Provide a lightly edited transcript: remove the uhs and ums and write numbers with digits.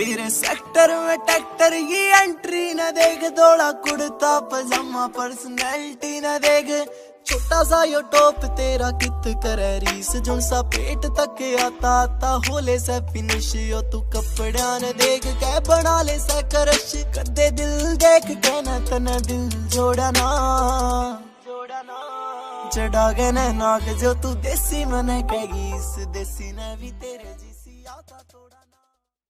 तेरे सेक्टर में ट्रैक्टर की एंट्री न देख, थोड़ा कुर्ता पजामा पर्सनैलिटी न देख, छोटा सा यो टॉप तेरा कित करे रीस, जुन सा पेट तक आता आता होले से फिनिश, यो तू कपड़ा न देख के बना ले से करश, कदे दिल देख के न तना दिल जोड़ना चढ़ा के न नाक जो तू देसी मन कहेगी, इस देसी ने भी तेरे जिसी आता थोड़ा।